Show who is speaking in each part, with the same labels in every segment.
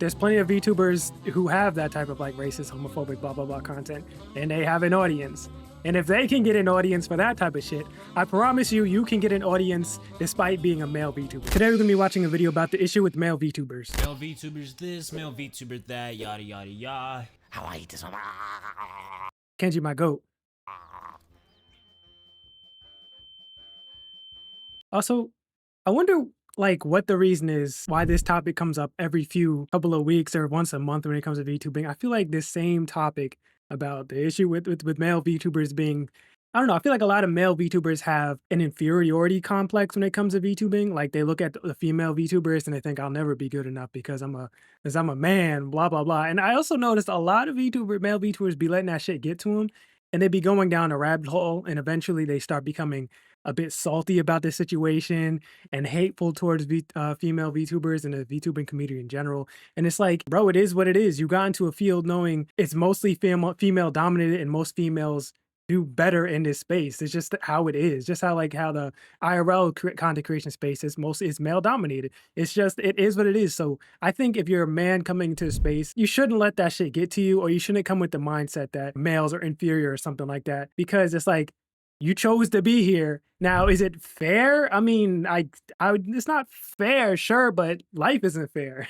Speaker 1: There's plenty of VTubers who have that type of like racist, homophobic, blah, blah, blah content, and they have an audience. And if they can get an audience for that type of shit, I promise you, you can get an audience despite being a male VTuber. Today we're gonna be watching a video about the issue with male VTubers.
Speaker 2: Male VTubers this, male VTuber that, yada yada yada. How I eat this one.
Speaker 1: Kenji, my goat. Also, I wonder like what the reason is why this topic comes up every couple of weeks or once a month when it comes to VTubing. I feel like this same topic about the issue with male VTubers being, I don't know, I feel like a lot of male VTubers have an inferiority complex when it comes to VTubing. Like they look at the female VTubers and they think I'll never be good enough because I'm a man, blah, blah, blah. And I also noticed a lot of male VTubers be letting that shit get to them and they be going down a rabbit hole and eventually they start becoming a bit salty about the situation and hateful towards female VTubers and the VTubing community in general. And it's like, bro, it is what it is. You got into a field knowing it's mostly female dominated and most females do better in this space. It's just how it is. Just how the IRL content creation space is male dominated. It's just, it is what it is. So I think if you're a man coming into the space, you shouldn't let that shit get to you, or you shouldn't come with the mindset that males are inferior or something like that, because it's like, you chose to be here. Now, is it fair? I mean, it's not fair, sure, but life isn't fair.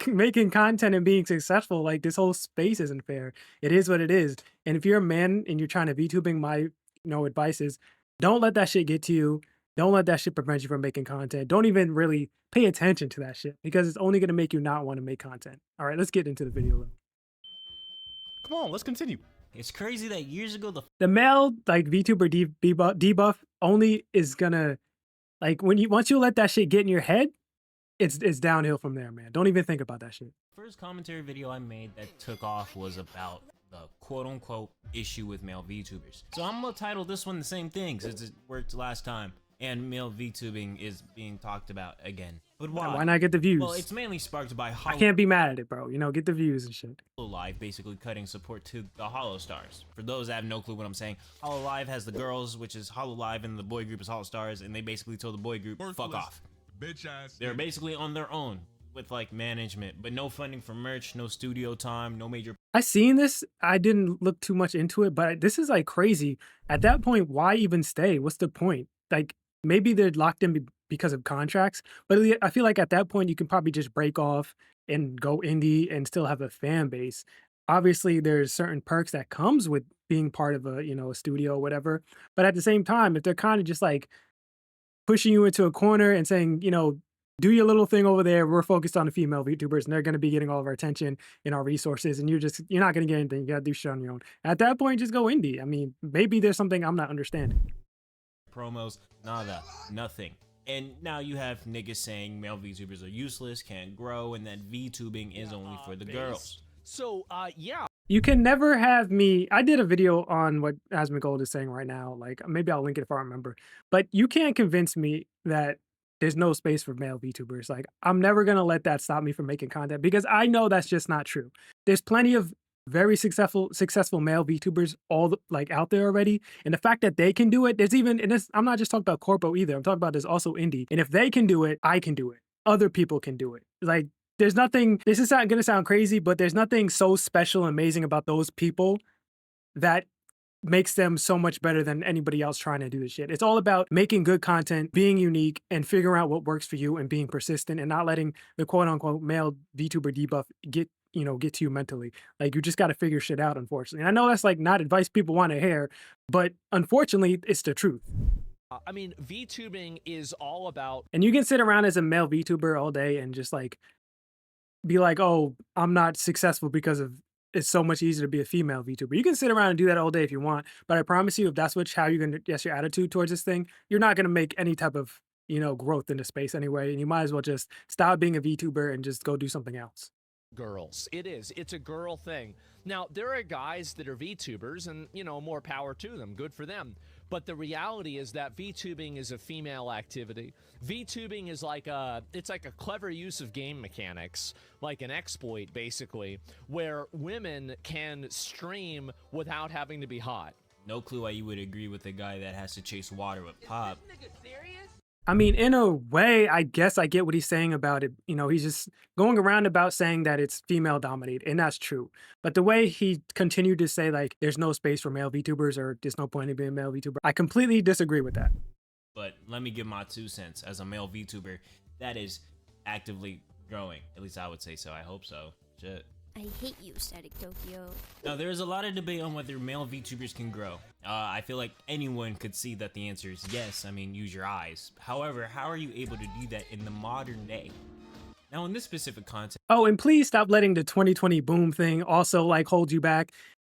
Speaker 1: Making content and being successful, like this whole space isn't fair. It is what it is. And if you're a man and you're trying to VTubing, my advice is don't let that shit get to you. Don't let that shit prevent you from making content. Don't even really pay attention to that shit because it's only going to make you not want to make content. All right, let's get into the video though.
Speaker 2: Come on, let's continue. It's crazy that years ago
Speaker 1: the male like VTuber debuff only is gonna like once you let that shit get in your head, it's downhill from there, man. Don't even think about that shit.
Speaker 2: First commentary video I made that took off was about the quote-unquote issue with male VTubers. So I'm gonna title this one the same thing since it worked last time, and male VTubing is being talked about again. But why?
Speaker 1: Why not get the views?
Speaker 2: Well, it's mainly sparked by
Speaker 1: I can't be mad at it, bro. Get the views and shit.
Speaker 2: Live basically cutting support to the Hollow Stars. For those that have no clue what I'm saying, Hollow Live has the girls, which is Hollow Live, and the boy group is Hollow Stars, and they basically told the boy group, fuck off.
Speaker 3: Bitch ass.
Speaker 2: They're basically on their own with like management, but no funding for merch, no studio time, no major.
Speaker 1: I seen this. I didn't look too much into it, but this is like crazy. At that point, why even stay? What's the point? Like maybe they're locked in because of contracts, but I feel like at that point you can probably just break off and go indie and still have a fan base. Obviously there's certain perks that comes with being part of a studio or whatever, but at the same time, if they're kind of just like pushing you into a corner and saying, do your little thing over there, we're focused on the female VTubers and they're going to be getting all of our attention and our resources, and you're not going to get anything. You got to do shit on your own. At that point, just go indie. I mean, maybe there's something I'm not understanding.
Speaker 2: Promos, nada, nothing. And now you have niggas saying male VTubers are useless, can't grow, and that VTubing is only for the girls.
Speaker 4: So, yeah.
Speaker 1: You can never have me. I did a video on what Asmongold is saying right now. Like, maybe I'll link it if I remember. But you can't convince me that there's no space for male VTubers. Like, I'm never going to let that stop me from making content because I know that's just not true. There's plenty of very successful male VTubers out there already, and the fact that they can do it, I'm not just talking about corpo either, I'm talking about there's also indie, and if they can do it, I can do it. Other people can do it. Like there's nothing, this is not gonna sound crazy, but there's nothing so special and amazing about those people that makes them so much better than anybody else trying to do this shit. It's all about making good content, being unique, and figuring out what works for you and being persistent and not letting the quote unquote male VTuber debuff get to you mentally. Like you just got to figure shit out, unfortunately. And I know that's like not advice people want to hear, but unfortunately it's the truth.
Speaker 4: I mean, VTubing is all about...
Speaker 1: And you can sit around as a male VTuber all day and just like be like, oh, I'm not successful because of it's so much easier to be a female VTuber. You can sit around and do that all day if you want, but I promise you, if that's how you're going to guess your attitude towards this thing, you're not going to make any type of, growth in the space anyway. And you might as well just stop being a VTuber and just go do something else.
Speaker 4: Girls. It's a girl thing. Now, there are guys that are VTubers and, more power to them. Good for them. But the reality is that VTubing is a female activity. VTubing is it's like a clever use of game mechanics, like an exploit, basically, where women can stream without having to be hot.
Speaker 2: No clue why you would agree with a guy that has to chase water with pop.
Speaker 5: Is this nigga serious?
Speaker 1: I mean, in a way, I guess I get what he's saying about it. You know, he's just going around about saying that it's female dominated, and that's true. But the way he continued to say, like, there's no space for male VTubers or there's no point in being a male VTuber, I completely disagree with that.
Speaker 2: But let me give my 2 cents. As a male VTuber, that is actively growing. At least I would say so. I hope so. Shit.
Speaker 3: I hate you, Static Tokyo.
Speaker 2: Now, there's a lot of debate on whether male VTubers can grow. I feel like anyone could see that the answer is yes. I mean, use your eyes. However, how are you able to do that in the modern day? Now, in this specific context,
Speaker 1: Oh, and please stop letting the 2020 boom thing also like hold you back.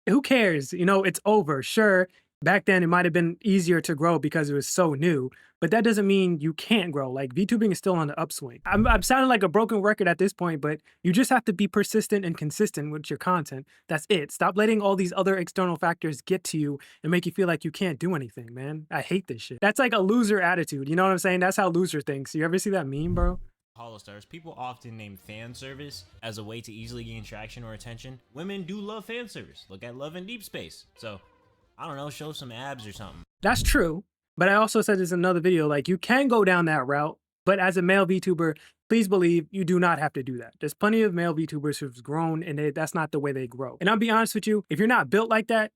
Speaker 1: Who cares? You know, it's over. Sure, back then it might have been easier to grow because it was so new, but that doesn't mean you can't grow. Like VTubing is still on the upswing. I'm sounding like a broken record at this point, but you just have to be persistent and consistent with your content. That's it. Stop letting all these other external factors get to you and make you feel like you can't do anything, man. I hate this shit. That's like a loser attitude. You know what I'm saying? That's how loser thinks. You ever see that meme, bro?
Speaker 2: Hollow Stars, people often name fan service as a way to easily gain traction or attention. Women do love fan service. Look at Love in Deep Space. So, I don't know, show some abs or something.
Speaker 1: That's true. But I also said this in another video, like you can go down that route, but as a male VTuber, please believe you do not have to do that. There's plenty of male VTubers who've grown and that's not the way they grow. And I'll be honest with you, if you're not built like that,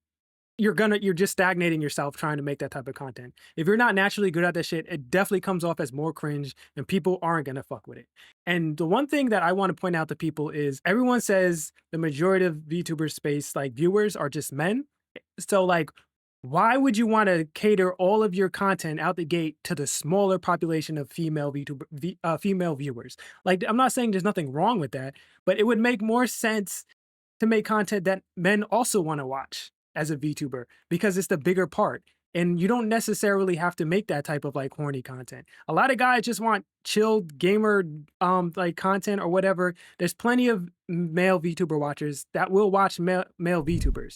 Speaker 1: you're just stagnating yourself trying to make that type of content. If you're not naturally good at that shit, it definitely comes off as more cringe and people aren't gonna fuck with it. And the one thing that I want to point out to people is everyone says the majority of VTuber space, like viewers, are just men. So like, why would you want to cater all of your content out the gate to the smaller population of female female viewers? Like, I'm not saying there's nothing wrong with that, but it would make more sense to make content that men also want to watch as a VTuber because it's the bigger part. And you don't necessarily have to make that type of like horny content. A lot of guys just want chilled gamer like content or whatever. There's plenty of male VTuber watchers that will watch male VTubers.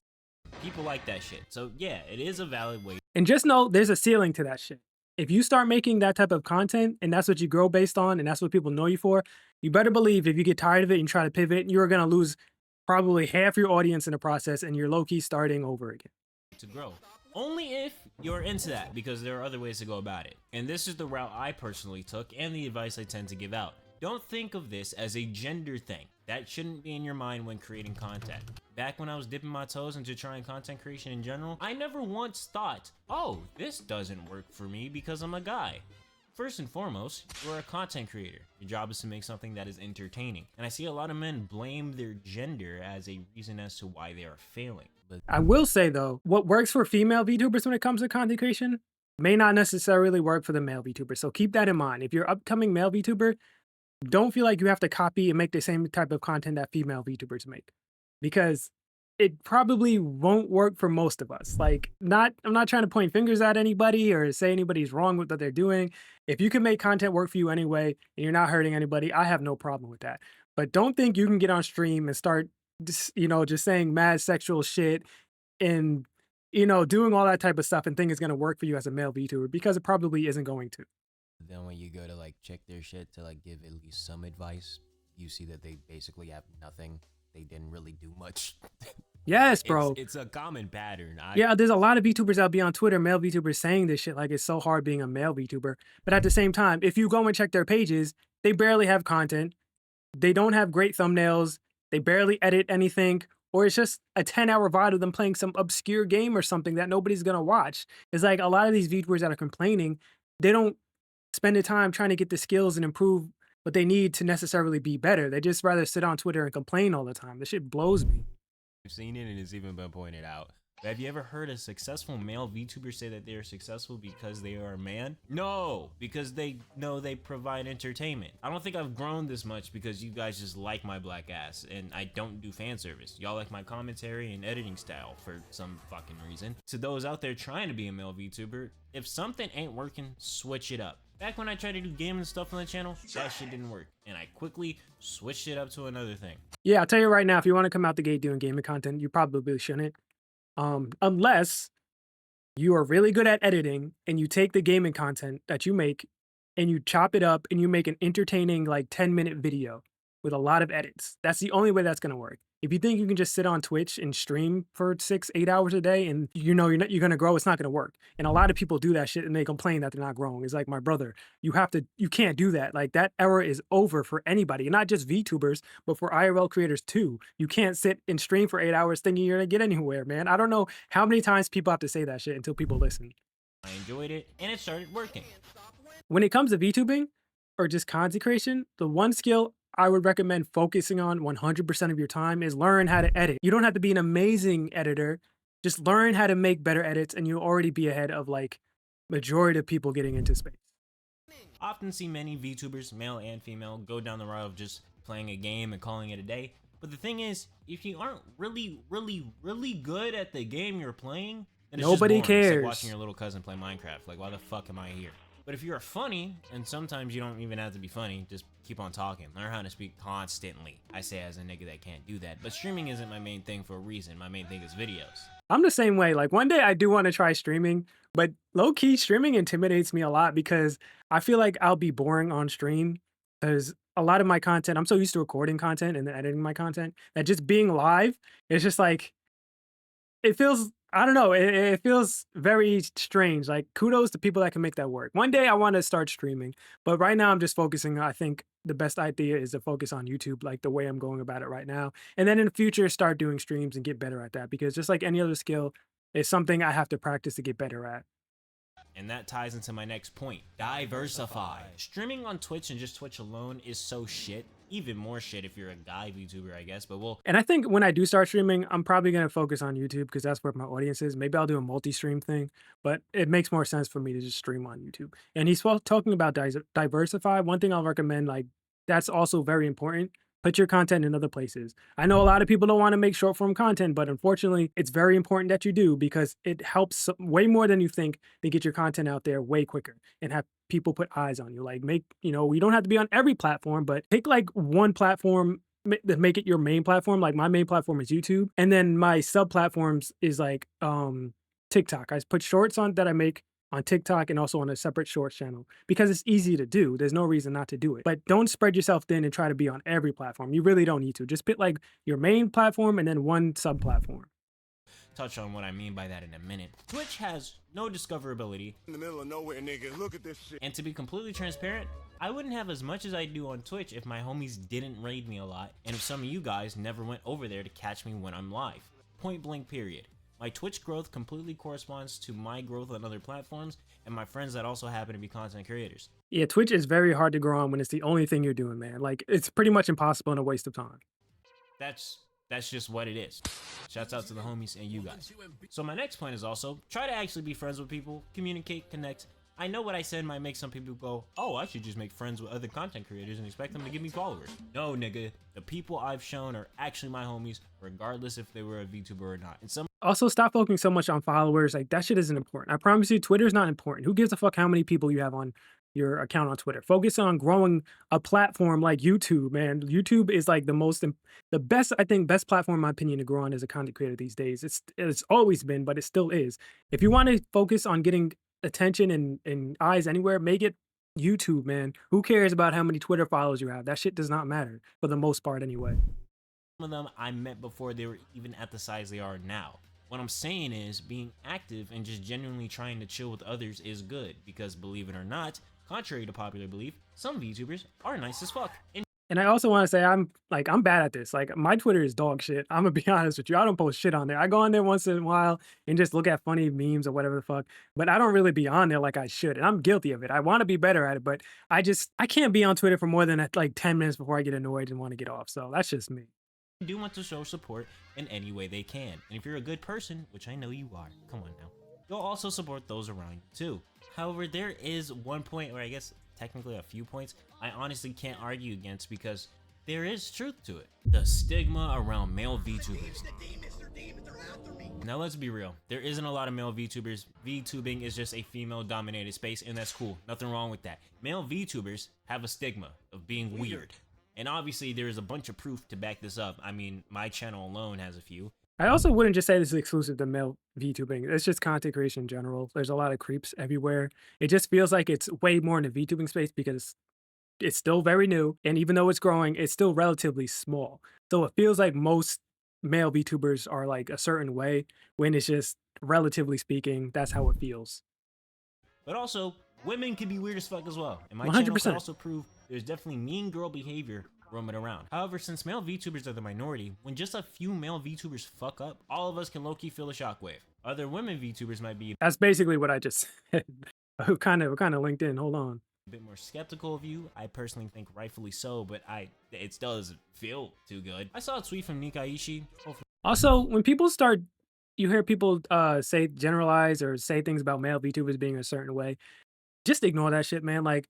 Speaker 2: People like that shit. So, yeah, it is a valid way.
Speaker 1: And just know there's a ceiling to that shit. If you start making that type of content and that's what you grow based on and that's what people know you for, you better believe if you get tired of it and try to pivot, you're going to lose probably half your audience in the process and you're low-key starting over again.
Speaker 2: To grow. Only if you're into that, because there are other ways to go about it. And this is the route I personally took and the advice I tend to give out. Don't think of this as a gender thing. That shouldn't be in your mind when creating content. Back when I was dipping my toes into trying content creation in general, I never once thought, oh, this doesn't work for me because I'm a guy. First and foremost, you're a content creator. Your job is to make something that is entertaining. And I see a lot of men blame their gender as a reason as to why they are failing. But
Speaker 1: I will say though, what works for female VTubers when it comes to content creation may not necessarily work for the male VTuber. So keep that in mind. If you're an upcoming male VTuber, don't feel like you have to copy and make the same type of content that female VTubers make, because it probably won't work for most of us. Like, I'm not trying to point fingers at anybody or say anybody's wrong with what they're doing. If you can make content work for you anyway, and you're not hurting anybody, I have no problem with that. But don't think you can get on stream and start, just saying mad sexual shit and, doing all that type of stuff and think it's going to work for you as a male VTuber, because it probably isn't going to.
Speaker 5: Then when you go to like check their shit to like give at least some advice, you see that they basically have nothing. They didn't really do much.
Speaker 1: Yes, bro.
Speaker 5: It's a common pattern.
Speaker 1: Yeah, there's a lot of VTubers out be on Twitter, male VTubers saying this shit like it's so hard being a male VTuber. But at the same time, if you go and check their pages, they barely have content. They don't have great thumbnails. They barely edit anything. Or it's just a 10-hour VOD of them playing some obscure game or something that nobody's going to watch. It's like a lot of these VTubers that are complaining, they don't spend the time trying to get the skills and improve what they need to necessarily be better. They just rather sit on Twitter and complain all the time. This shit blows me.
Speaker 2: I've seen it and it's even been pointed out. But have you ever heard a successful male VTuber say that they are successful because they are a man? No, because they know they provide entertainment. I don't think I've grown this much because you guys just like my black ass and I don't do fan service. Y'all like my commentary and editing style for some fucking reason. To those out there trying to be a male VTuber, if something ain't working, switch it up. Back when I tried to do gaming stuff on the channel, that shit didn't work. And I quickly switched it up to another thing.
Speaker 1: Yeah, I'll tell you right now, if you want to come out the gate doing gaming content, you probably shouldn't. Unless you are really good at editing and you take the gaming content that you make and you chop it up and you make an entertaining like 10-minute video. with a lot of edits. That's the only way that's gonna work. If you think you can just sit on Twitch and stream for 6, 8 hours a day and you know you're gonna grow, it's not gonna work. And a lot of people do that shit and they complain that they're not growing. It's like, my brother, you can't do that. Like, that era is over for anybody, and not just VTubers, but for IRL creators too. You can't sit and stream for 8 hours thinking you're gonna get anywhere, man. I don't know how many times people have to say that shit until people listen.
Speaker 2: I enjoyed it, and it started working.
Speaker 1: When it comes to VTubing or just content creation, the one skill I would recommend focusing on 100% of your time is learn how to edit. You don't have to be an amazing editor. Just learn how to make better edits and you'll already be ahead of like majority of people getting into space.
Speaker 2: Often see many VTubers, male and female, go down the route of just playing a game and calling it a day. But the thing is, if you aren't really good at the game you're playing, then it's
Speaker 1: Nobody
Speaker 2: just boring. It's
Speaker 1: cares.
Speaker 2: like watching your little cousin play Minecraft. Like, why the fuck am I here? But if you're funny, and sometimes you don't even have to be funny, just keep on talking. Learn how to speak constantly. I say as a nigga that can't do that. But streaming isn't my main thing for a reason. My main thing is videos.
Speaker 1: I'm the same way. Like, one day I do want to try streaming, but low key streaming intimidates me a lot because I feel like I'll be boring on stream because a lot of my content, I'm so used to recording content and then editing my content that just being live, it's just like, it feels, I don't know, it feels very strange. Like, kudos to people that can make that work. One day I want to start streaming, but right now I'm just focusing. I think the best idea is to focus on YouTube, like the way I'm going about it right now. And then in the future, start doing streams and get better at that, because just like any other skill, it's something I have to practice to get better at.
Speaker 2: And that ties into my next point. Diversify. Streaming on Twitch and just Twitch alone is so shit. Even more shit if you're a guy VTuber, I guess, but we'll...
Speaker 1: And I think when I do start streaming, I'm probably going to focus on YouTube because that's where my audience is. Maybe I'll do a multi-stream thing, but it makes more sense for me to just stream on YouTube. And he's talking about diversify. One thing I'll recommend, like, that's also very important. Put your content in other places. I know a lot of people don't want to make short form content, but unfortunately, it's very important that you do because it helps way more than you think to get your content out there way quicker and have people put eyes on you. Like, you don't have to be on every platform, but pick like one platform that make it your main platform. Like, my main platform is YouTube, and then my sub platforms is like TikTok. I put shorts on that I make on TikTok and also on a separate shorts channel because it's easy to do. There's no reason not to do it. But don't spread yourself thin and try to be on every platform. You really don't need to. Just pick like your main platform and then one sub platform.
Speaker 2: Touch on what I mean by that in a minute. Twitch has no discoverability.
Speaker 6: In the middle of nowhere, nigga. Look at this shit.
Speaker 2: And to be completely transparent, I wouldn't have as much as I do on Twitch if my homies didn't raid me a lot and if some of you guys never went over there to catch me when I'm live. Point blank period. My Twitch growth completely corresponds to my growth on other platforms and my friends that also happen to be content creators.
Speaker 1: Yeah, Twitch is very hard to grow on when it's the only thing you're doing, man. Like, it's pretty much impossible and a waste of time.
Speaker 2: That's just what it is. Shouts out to the homies and you guys. So my next point is also, try to actually be friends with people, communicate, connect. I know what I said might make some people go, oh, I should just make friends with other content creators and expect them to give me followers. No, nigga. The people I've shown are actually my homies, regardless if they were a VTuber or not. And
Speaker 1: also, stop focusing so much on followers. Like, that shit isn't important. I promise you, Twitter's not important. Who gives a fuck how many people you have on your account on Twitter? Focus on growing a platform like YouTube, man. YouTube is like the best, I think, best platform, in my opinion, to grow on as a content creator these days. It's always been, but it still is. If you want to focus on getting attention and eyes anywhere, make it YouTube, man. Who cares about how many Twitter followers you have? That shit does not matter for the most part anyway.
Speaker 2: some of them I met before they were even at the size they are now. What I'm saying is being active and just genuinely trying to chill with others is good because, believe it or not, contrary to popular belief, some VTubers are nice as fuck.
Speaker 1: And I also want to say I'm bad at this. Like, my Twitter is dog shit. I'm gonna be honest with you. I don't post shit on there. I go on there once in a while and just look at funny memes or whatever the fuck. But I don't really be on there like I should. And I'm guilty of it. I want to be better at it, but I can't be on Twitter for more than like 10 minutes before I get annoyed and want to get off. So that's just me.
Speaker 2: Do want to show support in any way they can. And if you're a good person, which I know you are, come on now, you'll also support those around you too. However, there is one point, or I guess technically a few points, I honestly can't argue against because there is truth to it. The stigma around male VTubers. Now let's be real, there isn't a lot of male VTubers. VTubing is just a female dominated space and that's cool, nothing wrong with that. Male VTubers have a stigma of being weird. And obviously there is a bunch of proof to back this up. I mean, my channel alone has a few.
Speaker 1: I also wouldn't just say this is exclusive to male VTubing. It's just content creation in general. There's a lot of creeps everywhere. It just feels like it's way more in the VTubing space because it's still very new, and even though it's growing, it's still relatively small. So it feels like most male VTubers are like a certain way when it's just relatively speaking, that's how it feels.
Speaker 2: But also, women can be weird as fuck as well. And my channel can
Speaker 1: 100%.
Speaker 2: also prove there's definitely mean girl behavior roaming around. However, since male VTubers are the minority, when just a few male VTubers fuck up, all of us can low-key feel a shockwave. Other women VTubers might be
Speaker 1: That's basically what I just said. kind of linked in. Hold on.
Speaker 2: a bit more skeptical of you. I personally think rightfully so, but it still doesn't feel too good. I saw a tweet from Nikaishi.
Speaker 1: Also, when people start, you hear people say generalize or say things about male VTubers being a certain way. Just ignore that shit, man. Like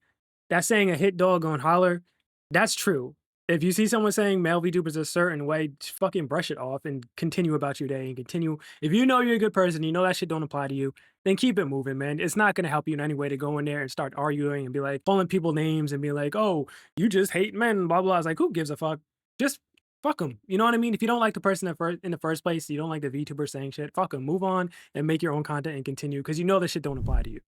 Speaker 1: that saying a hit dog on holler, that's true. If you see someone saying male VTubers a certain way, just fucking brush it off and continue about your day and continue. If you know you're a good person, you know that shit don't apply to you, then keep it moving, man. It's not gonna help you in any way to go in there and start arguing and be like calling people names and be like, oh, you just hate men, blah blah. It's like, who gives a fuck? Just fuck them. You know what I mean? If you don't like the person in the first place, you don't like the VTuber saying shit, fuck them. Move on and make your own content and continue because you know this shit don't apply to you.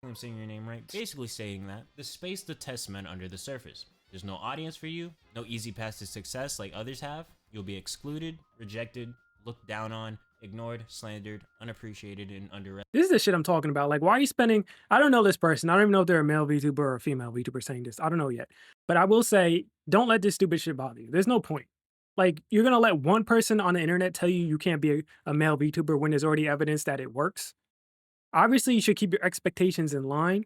Speaker 2: I'm saying your name right. Basically stating that the space detests men under the surface. There's no audience for you, no easy path to success like others have. You'll be excluded, rejected, looked down on, ignored, slandered, unappreciated, and underestimated.
Speaker 1: This is the shit I'm talking about. Like, why are you spending? I don't know this person. I don't even know if they're a male VTuber or a female VTuber saying this. I don't know yet. But I will say, don't let this stupid shit bother you. There's no point. Like, you're gonna let one person on the internet tell you you can't be a male VTuber when there's already evidence that it works. Obviously, you should keep your expectations in line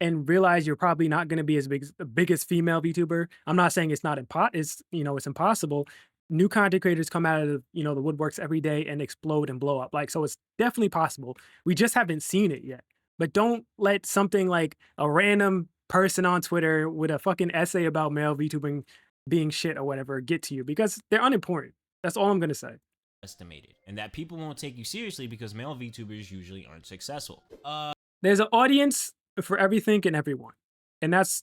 Speaker 1: and realize you're probably not going to be as big as the biggest female VTuber. I'm not saying it's not it's it's impossible. New content creators come out of the woodworks every day and explode and blow up. Like, so it's definitely possible. We just haven't seen it yet. But don't let something like a random person on Twitter with a fucking essay about male VTubing being shit or whatever get to you because they're unimportant. That's all I'm gonna say.
Speaker 2: And that people won't take you seriously because male VTubers usually aren't successful.
Speaker 1: There's an audience for everything and everyone. And that's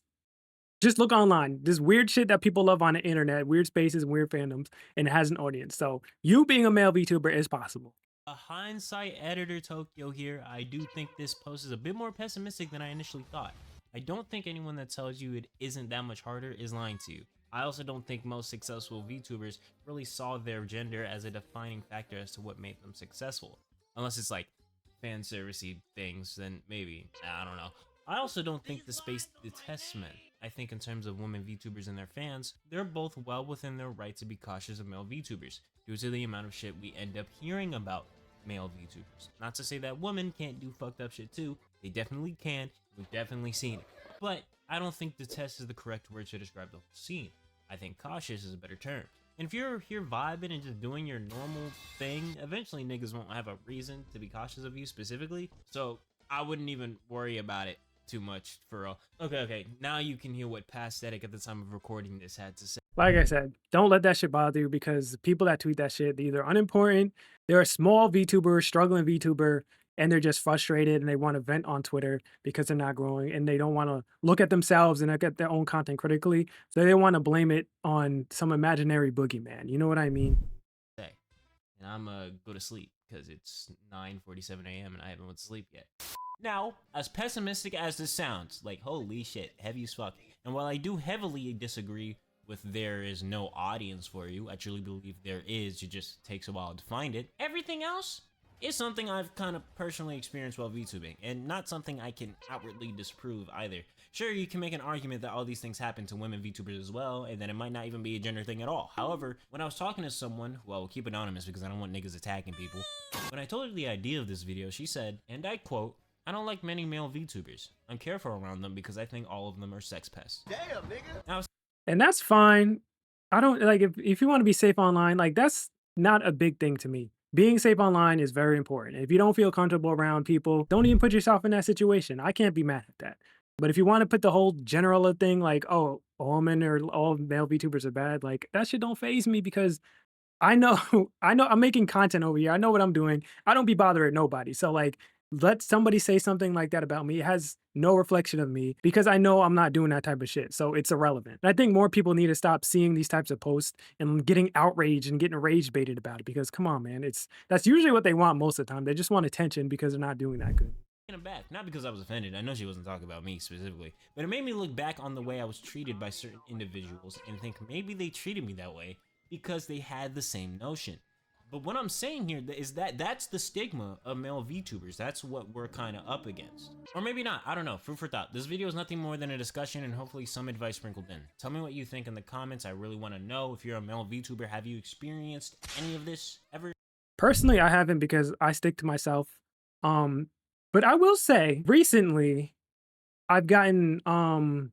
Speaker 1: just look online. This weird shit that people love on the internet, weird spaces, weird fandoms, and it has an audience. So you being a male VTuber is possible.
Speaker 2: A hindsight editor Tokyo here, I do think this post is a bit more pessimistic than I initially thought. I don't think anyone that tells you it isn't that much harder is lying to you. I also don't think most successful VTubers really saw their gender as a defining factor as to what made them successful. Unless it's like fan servicey things, then maybe. I don't know. I also don't think the space detests men. I think in terms of women VTubers and their fans, they're both well within their right to be cautious of male VTubers due to the amount of shit we end up hearing about male VTubers. Not to say that women can't do fucked up shit too. They definitely can. We've definitely seen it. But I don't think detest is the correct word to describe the whole scene. I think cautious is a better term. And if you're here vibing and just doing your normal thing, eventually niggas won't have a reason to be cautious of you specifically. So I wouldn't even worry about it too much for real. Okay, now you can hear what Pasthetic at the time of recording this had to say.
Speaker 1: Like I said, don't let that shit bother you because the people that tweet that shit, they're either unimportant, they're a small VTuber, struggling VTuber, and they're just frustrated and they want to vent on Twitter because they're not growing and they don't want to look at themselves and look at their own content critically. So they want to blame it on some imaginary boogeyman. You know what I mean?
Speaker 2: And I'm gonna go to sleep because it's 9:47 a.m. and I haven't went to sleep yet. Now, as pessimistic as this sounds, like holy shit, heavy as fuck. And while I do heavily disagree with there is no audience for you, I truly believe there is, it just takes a while to find it. Everything else is something I've kind of personally experienced while VTubing, and not something I can outwardly disprove either. Sure, you can make an argument that all these things happen to women VTubers as well, and then it might not even be a gender thing at all. However, when I was talking to someone, who I will keep anonymous because I don't want niggas attacking people, when I told her the idea of this video, she said, and I quote, "I don't like many male VTubers. I'm careful around them because I think all of them are sex pests."
Speaker 6: Damn, nigga.
Speaker 1: And that's fine. I don't like if you want to be safe online, like that's not a big thing to me. Being safe online is very important. If you don't feel comfortable around people, don't even put yourself in that situation. I can't be mad at that. But if you want to put the whole general thing like, oh, all men or all male VTubers are bad, like that shit don't faze me because I know I'm making content over here. I know what I'm doing. I don't be bothering nobody. So like let somebody say something like that about me. It has no reflection of me because I know I'm not doing that type of shit. So it's irrelevant. And I think more people need to stop seeing these types of posts and getting outraged and getting rage baited about it because come on, man, that's usually what they want most of the time. They just want attention because they're not doing that good.
Speaker 2: aback. Not because I was offended. I know she wasn't talking about me specifically. But it made me look back on the way I was treated by certain individuals and think maybe they treated me that way because they had the same notion. But what I'm saying here is that that's the stigma of male VTubers. That's what we're kind of up against. Or maybe not. I don't know. Food for thought. This video is nothing more than a discussion and hopefully some advice sprinkled in. Tell me what you think in the comments. I really want to know. If you're a male VTuber, have you experienced any of this ever?
Speaker 1: Personally, I haven't because I stick to myself. But I will say recently I've gotten how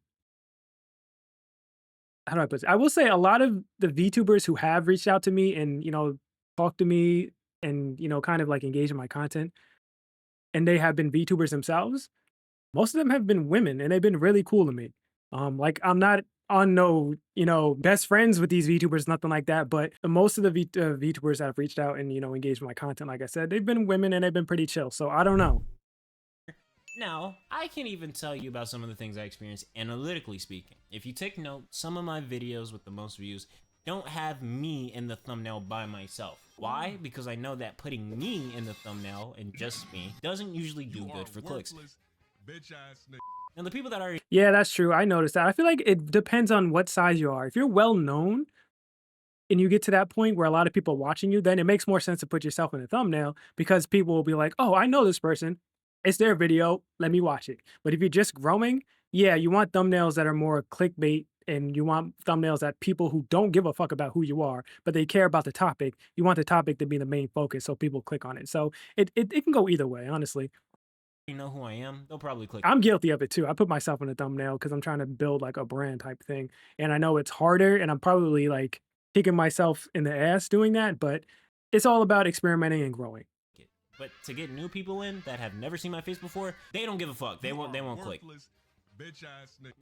Speaker 1: do I put this? I will say a lot of the VTubers who have reached out to me and, talked to me and, kind of like engaged in my content, and they have been VTubers themselves. Most of them have been women and they've been really cool to me. Like I'm not on no, best friends with these VTubers, nothing like that. But most of the VTubers that have reached out and, engaged in my content, like I said, they've been women and they've been pretty chill. So I don't know.
Speaker 2: Now, I can even tell you about some of the things I experienced analytically speaking. If you take note, some of my videos with the most views don't have me in the thumbnail by myself. Why? Because I know that putting me in the thumbnail and just me doesn't usually do good for clicks. And the people that are...
Speaker 1: Yeah, that's true. I noticed that. I feel like it depends on what size you are. If you're well known and you get to that point where a lot of people are watching you, then it makes more sense to put yourself in the thumbnail because people will be like, oh, I know this person. It's their video. Let me watch it. But if you're just growing, yeah, you want thumbnails that are more clickbait and you want thumbnails that people who don't give a fuck about who you are, but they care about the topic. You want the topic to be the main focus so people click on it. So it can go either way, honestly.
Speaker 2: You know who I am, they'll probably click.
Speaker 1: I'm guilty of it too. I put myself in a thumbnail because I'm trying to build like a brand type thing. And I know it's harder and I'm probably like kicking myself in the ass doing that, but it's all about experimenting and growing.
Speaker 2: But to get new people in that have never seen my face before, they don't give a fuck. They won't click.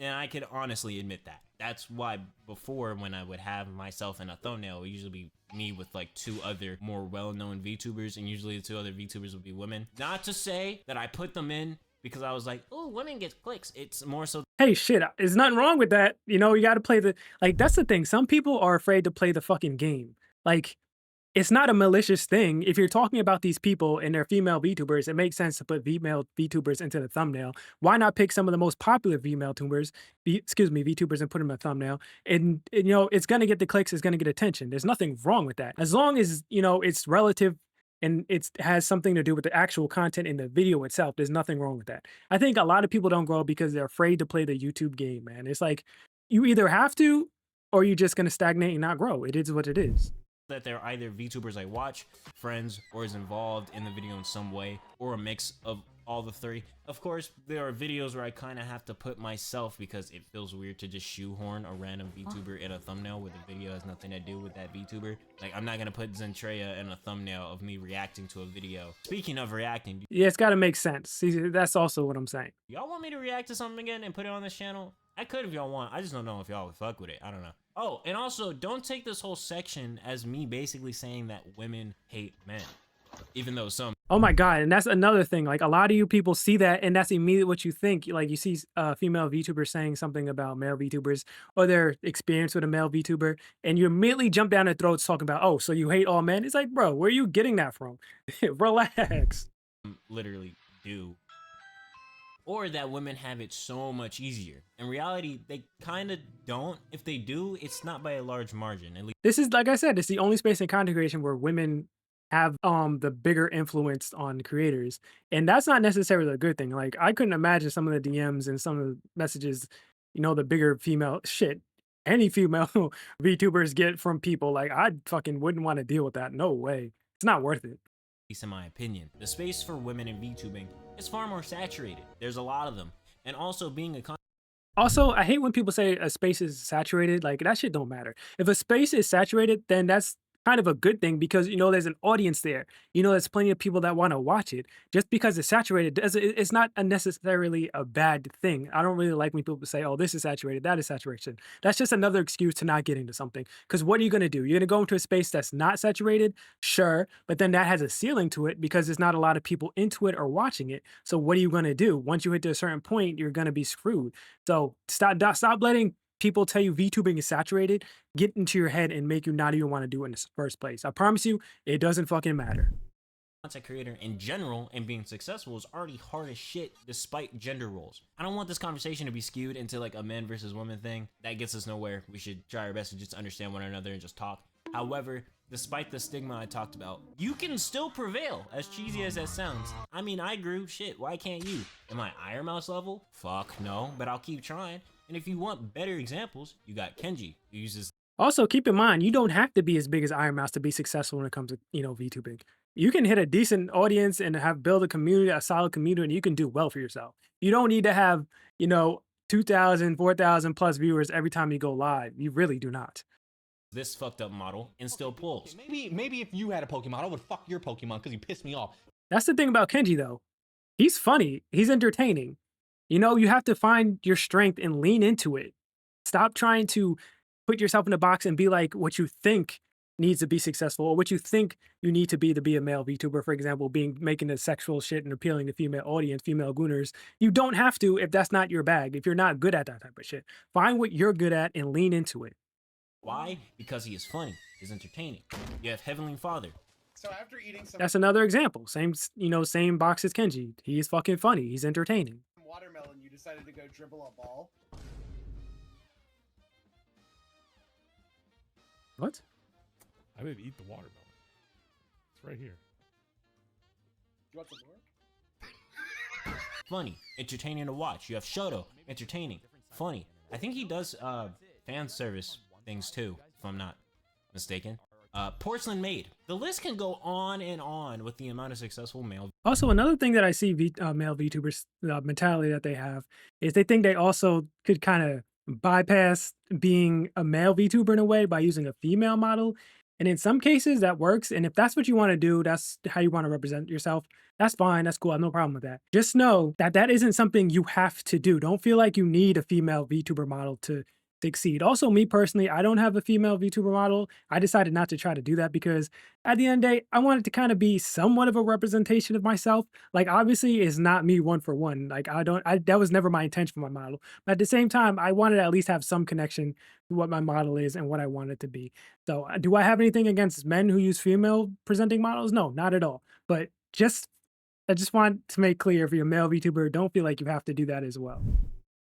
Speaker 2: And I could honestly admit that. That's why before, when I would have myself in a thumbnail, it would usually be me with like two other more well-known VTubers, and usually the two other VTubers would be women. Not to say that I put them in because I was like, oh, women get clicks. It's more so...
Speaker 1: Hey, shit, there's nothing wrong with that. You got to play the... Like, that's the thing. Some people are afraid to play the fucking game. Like, it's not a malicious thing. If you're talking about these people and they're female VTubers, it makes sense to put female VTubers into the thumbnail. Why not pick some of the most popular female VTubers and put them in a thumbnail? And it's going to get the clicks, it's going to get attention. There's nothing wrong with that. As long as, it's relative and it has something to do with the actual content in the video itself, there's nothing wrong with that. I think a lot of people don't grow because they're afraid to play the YouTube game, man. It's like, you either have to, or you're just going to stagnate and not grow. It is what it is.
Speaker 2: That they're either VTubers I watch, friends, or is involved in the video in some way, or a mix of all the three. Of course, there are videos where I kind of have to put myself because it feels weird to just shoehorn a random VTuber in a thumbnail where the video has nothing to do with that VTuber. Like, I'm not gonna put Zentreya in a thumbnail of me reacting to a video. Speaking of reacting,
Speaker 1: yeah, it's gotta make sense. See, that's also what I'm saying.
Speaker 2: Y'all want me to react to something again and put it on this channel? I could if y'all want. I just don't know if y'all would fuck with it. I don't know. Oh, and also, don't take this whole section as me basically saying that women hate men. Even though some...
Speaker 1: Oh my God, and that's another thing. Like, a lot of you people see that, and that's immediately what you think. Like, you see female VTubers saying something about male VTubers, or their experience with a male VTuber, and you immediately jump down their throats talking about, oh, so you hate all men? It's like, bro, where are you getting that from? Relax.
Speaker 2: Literally do. Or that women have it so much easier. In reality, they kind of don't. If they do, it's not by a large margin. At least
Speaker 1: this is, like I said, it's the only space in content creation where women have the bigger influence on creators. And that's not necessarily a good thing. Like, I couldn't imagine some of the DMs and some of the messages, the bigger female shit any female VTubers get from people. Like, I fucking wouldn't want to deal with that. No way. It's not worth it.
Speaker 2: In my opinion, the space for women in VTubing is far more saturated. There's a lot of them. And also being a
Speaker 1: Also, I hate when people say a space is saturated. Like, that shit don't matter. If a space is saturated, then that's kind of a good thing because, there's an audience there. There's plenty of people that want to watch it. Just because it's saturated, it's not necessarily a bad thing. I don't really like when people say, oh, this is saturated, that is saturation. That's just another excuse to not get into something. Because what are you going to do? You're going to go into a space that's not saturated? Sure. But then that has a ceiling to it because there's not a lot of people into it or watching it. So what are you going to do? Once you hit to a certain point, you're going to be screwed. So stop letting people tell you VTubing is saturated, get into your head and make you not even want to do it in the first place. I promise you, it doesn't fucking matter.
Speaker 2: content creator in general and being successful is already hard as shit despite gender roles. I don't want this conversation to be skewed into like a men versus women thing. That gets us nowhere. We should try our best to just understand one another and just talk. However, despite the stigma I talked about, you can still prevail, as cheesy as that sounds. I mean, I grew, shit, why can't you? Am I Iron Mouse level? Fuck no, but I'll keep trying. And if you want better examples, you got Kenji, who uses
Speaker 1: Also, keep in mind, you don't have to be as big as Iron Mouse to be successful when it comes to, VTubing. You can hit a decent audience and have build a community, a solid community, and you can do well for yourself. You don't need to have, 2,000, 4,000 plus viewers every time you go live. You really do not.
Speaker 2: this fucked up model and still pulls.
Speaker 7: Maybe if you had a Pokemon, I would fuck your Pokemon because you pissed me off.
Speaker 1: That's the thing about Kenji, though. He's funny. He's entertaining. You have to find your strength and lean into it. Stop trying to put yourself in a box and be like what you think needs to be successful or what you think you need to be a male VTuber, for example, making the sexual shit and appealing to female audience, female gooners. You don't have to if that's not your bag, if you're not good at that type of shit. Find what you're good at and lean into it.
Speaker 2: Why? Because he is funny, he's entertaining. You have Heavenly Father.
Speaker 8: So after eating some
Speaker 1: That's another example. Same box as Kenji. He's fucking funny. He's entertaining.
Speaker 8: watermelon, you decided to go dribble a ball.
Speaker 1: What?
Speaker 9: I didn't eat the watermelon. It's right here.
Speaker 8: You want some work?
Speaker 2: Funny, entertaining to watch. You have Shoto, entertaining, funny. I think he does fan service things too, if I'm not mistaken. Porcelain Maid. The list can go on and on with the amount of successful male.
Speaker 1: Also, another thing that I see male VTubers mentality that they have is they think they also could kind of bypass being a male VTuber in a way by using a female model. And in some cases that works. And if that's what you want to do, that's how you want to represent yourself. That's fine. That's cool. I have no problem with that. Just know that that isn't something you have to do. Don't feel like you need a female VTuber model to succeed. Also, me personally, I don't have a female VTuber model. I decided not to try to do that because at the end of the day, I wanted to kind of be somewhat of a representation of myself. Like, obviously, it's not me one for one. Like, that was never my intention for my model. But at the same time, I wanted to at least have some connection to what my model is and what I want it to be. So, do I have anything against men who use female presenting models? No, not at all. But I just want to make clear, if you're a male VTuber, don't feel like you have to do that as well.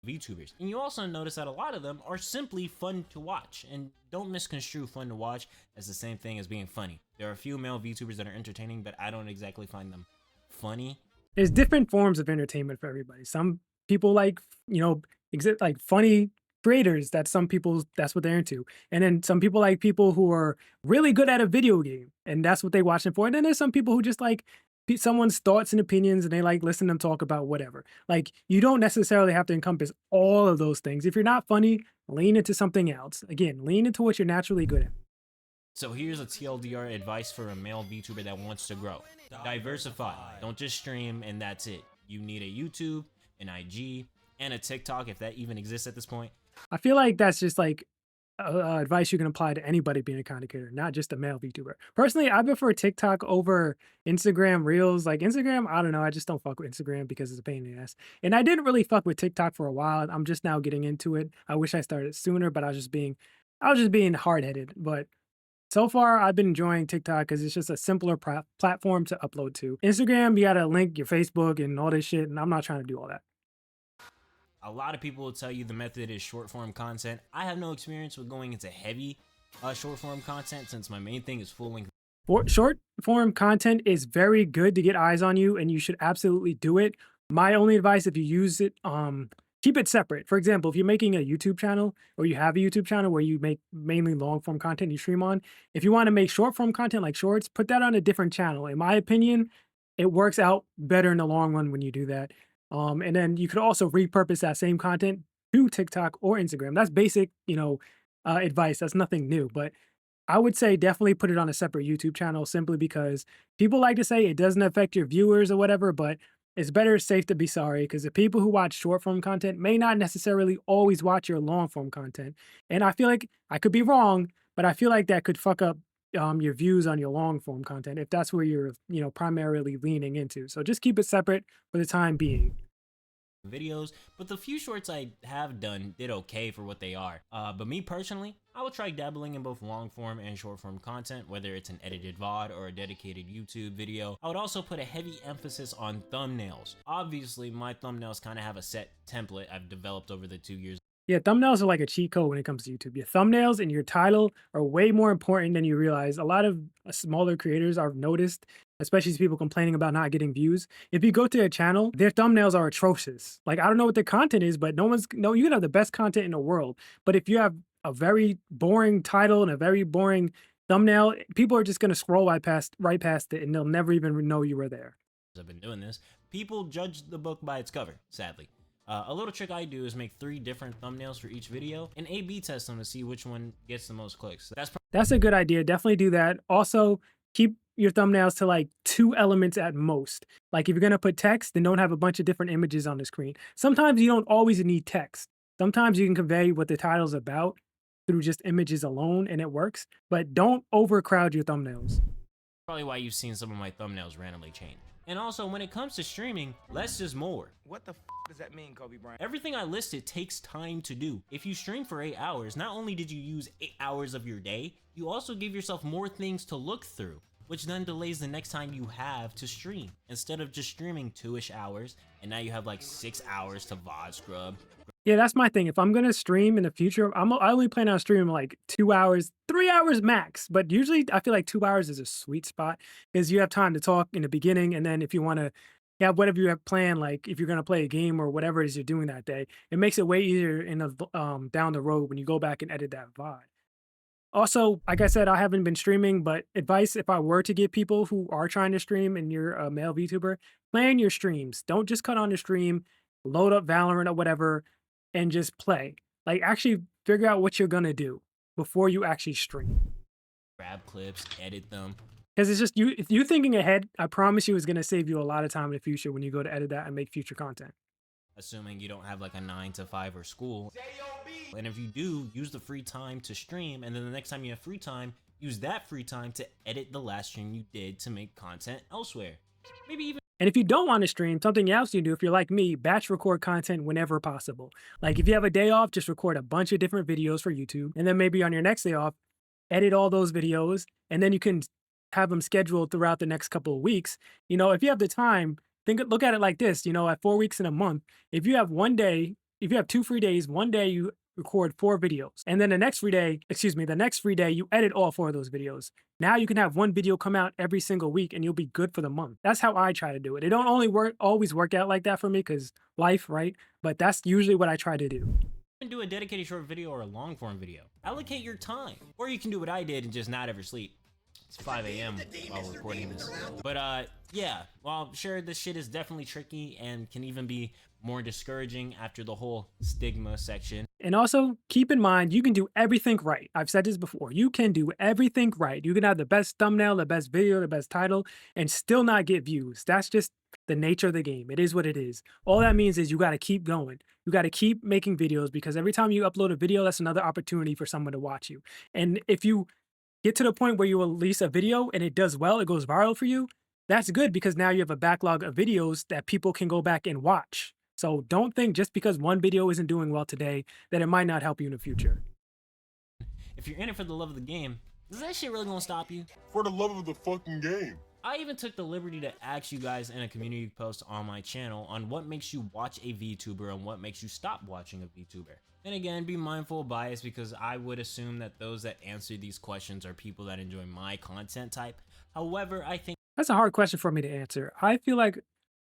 Speaker 2: VTubers. And you also notice that a lot of them are simply fun to watch. And don't misconstrue fun to watch as the same thing as being funny. There are a few male VTubers that are entertaining, but I don't exactly find them funny.
Speaker 1: There's different forms of entertainment for everybody. Some people like, like funny creators. That's what they're into. And then some people like people who are really good at a video game, and that's what they watch it for. And then there's some people who just like someone's thoughts and opinions, and they like listen to them talk about whatever. Like, you don't necessarily have to encompass all of those things. If you're not funny, lean into something else. Again, lean into what you're naturally good at.
Speaker 2: So here's a TLDR advice for a male VTuber that wants to grow. Diversify. Don't just stream and that's it. You need a YouTube, an IG, and a TikTok, if that even exists at this point.
Speaker 1: I feel like that's just like advice you can apply to anybody being a content creator, not just a male VTuber. Personally, I prefer TikTok over Instagram Reels. Like Instagram, I don't know. I just don't fuck with Instagram because it's a pain in the ass. And I didn't really fuck with TikTok for a while. I'm just now getting into it. I wish I started sooner, but I was just being hard-headed. But so far, I've been enjoying TikTok because it's just a simpler platform to upload to. Instagram, you gotta link your Facebook and all this shit, and I'm not trying to do all that.
Speaker 2: A lot of people will tell you the method is short form content. I have no experience with going into heavy short form content since my main thing is full length.
Speaker 1: Short form content is very good to get eyes on you, and you should absolutely do it. My only advice, if you use it, keep it separate. For example, if you're making a YouTube channel or you have a YouTube channel where you make mainly long form content you stream on, if you want to make short form content like shorts, put that on a different channel. In my opinion, it works out better in the long run when you do that. And then you could also repurpose that same content to TikTok or Instagram. That's basic, advice. That's nothing new. But I would say definitely put it on a separate YouTube channel, simply because people like to say it doesn't affect your viewers or whatever, but it's better safe to be sorry, because the people who watch short form content may not necessarily always watch your long form content. And I feel like, I could be wrong, but I feel like that could fuck up your views on your long form content if that's where you're primarily leaning into. So just keep it separate for the time being.
Speaker 2: videos, but the few shorts I have done did okay for what they are. But me personally, I will try dabbling in both long form and short form content, whether it's an edited VOD or a dedicated YouTube video. I would also put a heavy emphasis on thumbnails. Obviously, my thumbnails kind of have a set template I've developed over the 2 years.
Speaker 1: Yeah, thumbnails are like a cheat code when it comes to YouTube. Your thumbnails and your title are way more important than you realize. A lot of smaller creators I've noticed, especially people complaining about not getting views. If you go to a channel, their thumbnails are atrocious. Like, I don't know what their content is, but you can have the best content in the world. But if you have a very boring title and a very boring thumbnail, people are just going to scroll right past it and they'll never even know you were there.
Speaker 2: I've been doing this. People judge the book by its cover, sadly. A little trick I do is make 3 different thumbnails for each video and A/B test them to see which one gets the most clicks.
Speaker 1: That's a good idea. Definitely do that. Also, keep your thumbnails to like 2 elements at most. Like if you're going to put text, then don't have a bunch of different images on the screen. Sometimes you don't always need text. Sometimes you can convey what the title's about through just images alone and it works, but don't overcrowd your thumbnails.
Speaker 2: Probably why you've seen some of my thumbnails randomly change. And also, when it comes to streaming, less is more.
Speaker 10: What the f does that mean, Kobe Bryant?
Speaker 2: Everything I listed takes time to do. If you stream for 8 hours, not only did you use 8 hours of your day, you also give yourself more things to look through, which then delays the next time you have to stream. Instead of just streaming 2-ish hours, and now you have like 6 hours to VOD scrub.
Speaker 1: Yeah, that's my thing. If I'm going to stream in the future, I only plan on streaming like 2 hours, 3 hours max. But usually I feel like 2 hours is a sweet spot because you have time to talk in the beginning. And then if you want to have whatever you have planned, like if you're going to play a game or whatever it is you're doing that day, it makes it way easier in the down the road when you go back and edit that VOD. Also, like I said, I haven't been streaming, but advice if I were to give people who are trying to stream and you're a male VTuber, plan your streams. Don't just cut on the stream, load up Valorant or whatever, and just play. Like actually figure out what you're gonna do before you actually stream.
Speaker 2: Grab clips, edit them.
Speaker 1: Because it's just you, if you thinking ahead, I promise you it's gonna save you a lot of time in the future when you go to edit that and make future content.
Speaker 2: Assuming you don't have like a 9 to 5 or school. And if you do, use the free time to stream, and then the next time you have free time, use that free time to edit the last stream you did to make content elsewhere. Maybe even.
Speaker 1: And if you don't want to stream, something else you do, if you're like me, batch record content whenever possible. Like if you have a day off, just record a bunch of different videos for YouTube. And then maybe on your next day off, edit all those videos. And then you can have them scheduled throughout the next couple of weeks. You know, if you have the time, look at it like this, you know, at 4 weeks in a month, if you have 1 day, if you have 2 free days, 1 day you record 4 videos. And then the next free day, you edit all 4 of those videos. Now you can have 1 video come out every single week and you'll be good for the month. That's how I try to do it. It don't always work out like that for me because life, right? But that's usually what I try to do.
Speaker 2: You can do a dedicated short video or a long form video. Allocate your time. Or you can do what I did and just not ever sleep. It's 5 a.m. while we're recording this. But yeah, well, sure, this shit is definitely tricky and can even be more discouraging after the whole stigma section.
Speaker 1: And also, keep in mind, you can do everything right. I've said this before. You can do everything right. You can have the best thumbnail, the best video, the best title, and still not get views. That's just the nature of the game. It is what it is. All that means is you got to keep going. You got to keep making videos because every time you upload a video, that's another opportunity for someone to watch you. And if you get to the point where you release a video and it does well, it goes viral for you, that's good because now you have a backlog of videos that people can go back and watch. So don't think just because one video isn't doing well today that it might not help you in the future.
Speaker 2: If you're in it for the love of the game, is that shit really gonna stop you?
Speaker 6: For the love of the fucking game.
Speaker 2: I even took the liberty to ask you guys in a community post on my channel on what makes you watch a VTuber and what makes you stop watching a VTuber. And again, be mindful of bias because I would assume that those that answer these questions are people that enjoy my content type. However, I think
Speaker 1: that's a hard question for me to answer. I feel like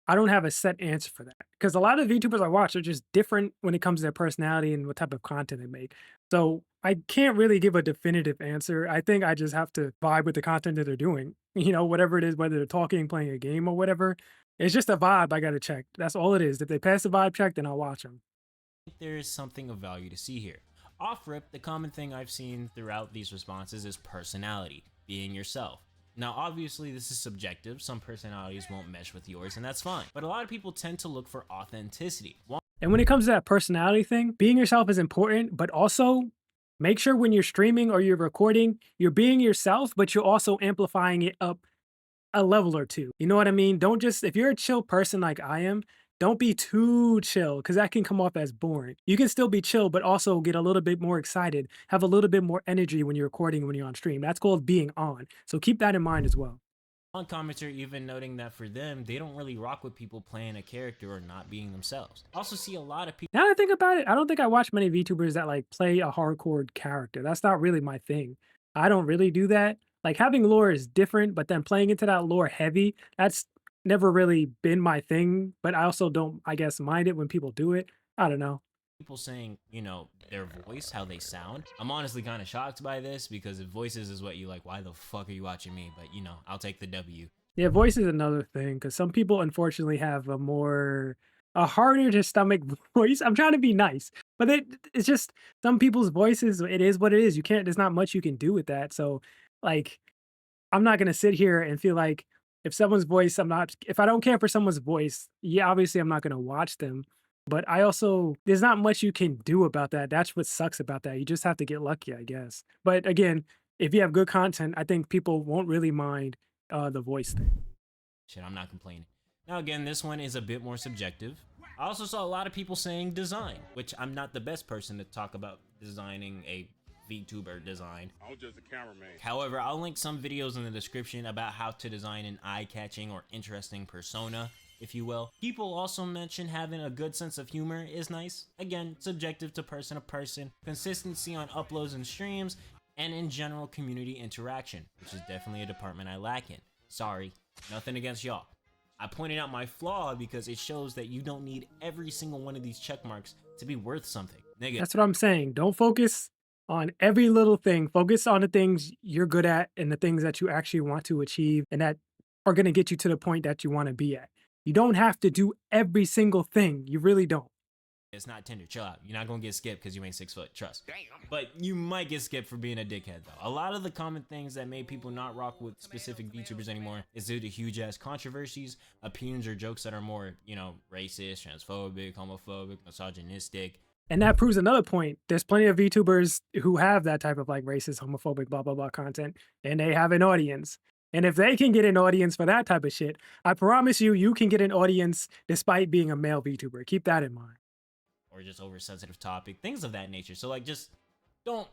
Speaker 1: I don't have a set answer for that because a lot of VTubers I watch are just different when it comes to their personality and what type of content they make. So I can't really give a definitive answer. I think I just have to vibe with the content that they're doing. You know, whatever it is, whether they're talking, playing a game or whatever, it's just a vibe I got to check. That's all it is. If they pass the vibe check, then I'll watch them.
Speaker 2: there is something of value to see here. Off rip, the common thing I've seen throughout these responses is personality, being yourself. Now, obviously, this is subjective. Some personalities won't mesh with yours, and that's fine. But a lot of people tend to look for authenticity.
Speaker 1: And when it comes to that personality thing, being yourself is important, but also make sure when you're streaming or you're recording, you're being yourself, but you're also amplifying it up a level or two. You know what I mean? Don't just, if you're a chill person like I am, don't be too chill because that can come off as boring. You can still be chill, but also get a little bit more excited, have a little bit more energy when you're recording, when you're on stream. That's called being on. So keep that in mind as well.
Speaker 2: One commenter even noting that for them, they don't really rock with people playing a character or not being themselves. I also see a lot of people.
Speaker 1: Now that I think about it, I don't think I watch many VTubers that like play a hardcore character. That's not really my thing. I don't really do that. Like having lore is different, but then playing into that lore heavy, that's never really been my thing. But I also don't, I guess, mind it when people do it. I don't know.
Speaker 2: People saying, you know, their voice, how they sound. I'm honestly kind of shocked by this because if voices is what you like, why the fuck are you watching me? But, you know, I'll take the W.
Speaker 1: Yeah, voice is another thing because some people unfortunately have a harder to stomach voice. I'm trying to be nice, but it's just some people's voices, it is what it is. You can't, there's not much you can do with that. So like, I'm not going to sit here and feel like if someone's voice, if I don't care for someone's voice, yeah, obviously I'm not going to watch them. But I also, there's not much you can do about that. That's what sucks about that. You just have to get lucky, I guess. But again, if you have good content, I think people won't really mind the voice thing.
Speaker 2: Shit, I'm not complaining. Now again, this one is a bit more subjective. I also saw a lot of people saying design, which I'm not the best person to talk about designing a VTuber design.
Speaker 6: I'm just a cameraman.
Speaker 2: However, I'll link some videos in the description about how to design an eye-catching or interesting persona, if you will. People also mention having a good sense of humor is nice. Again, subjective to person, consistency on uploads and streams, and in general community interaction, which is definitely a department I lack in. Sorry, nothing against y'all. I pointed out my flaw because it shows that you don't need every single one of these check marks to be worth something. Nigga.
Speaker 1: That's what I'm saying. Don't focus on every little thing. Focus on the things you're good at and the things that you actually want to achieve and that are going to get you to the point that you want to be at. You don't have to do every single thing. You really don't.
Speaker 2: It's not Tinder, chill out. You're not gonna get skipped because you ain't 6 foot, trust. But you might get skipped for being a dickhead though. A lot of the common things that made people not rock with specific VTubers anymore is due to huge ass controversies, opinions or jokes that are more, you know, racist, transphobic, homophobic, misogynistic.
Speaker 1: And that proves another point. There's plenty of VTubers who have that type of like racist, homophobic, blah, blah, blah content, and they have an audience. And if they can get an audience for that type of shit, I promise you, you can get an audience despite being a male VTuber. Keep that in mind.
Speaker 2: Or just oversensitive topic, things of that nature. So like, just don't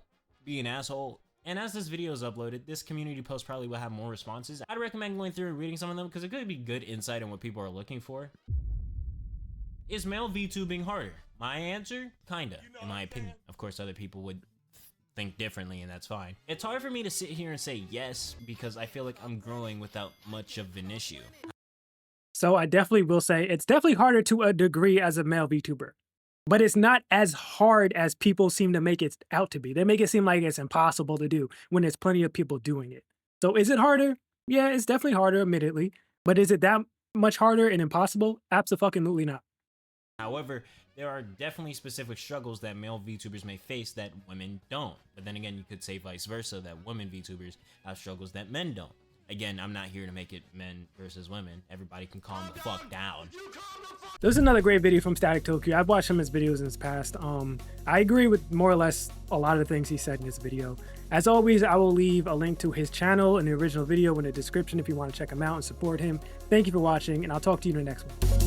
Speaker 2: be an asshole. And as this video is uploaded, this community post probably will have more responses. I'd recommend going through and reading some of them because it could be good insight on what people are looking for. Is male VTubing harder? My answer, kinda, in my opinion. Of course, other people would think differently, and that's fine. It's hard for me to sit here and say yes because I feel like I'm growing without much of an issue.
Speaker 1: So I definitely will say it's definitely harder to a degree as a male VTuber. But it's not as hard as people seem to make it out to be. They make it seem like it's impossible to do when there's plenty of people doing it. So is it harder? Yeah, it's definitely harder, admittedly. But is it that much harder and impossible? Absolutely not.
Speaker 2: However, there are definitely specific struggles that male VTubers may face that women don't. But then again, you could say vice versa, that women VTubers have struggles that men don't. Again, I'm not here to make it men versus women. Everybody can calm the fuck down.
Speaker 1: There's another great video from Static Tokyo. I've watched some of his videos in his past. I agree with more or less a lot of the things he said in this video. As always, I will leave a link to his channel and the original video in the description if you want to check him out and support him. Thank you for watching, and I'll talk to you in the next one.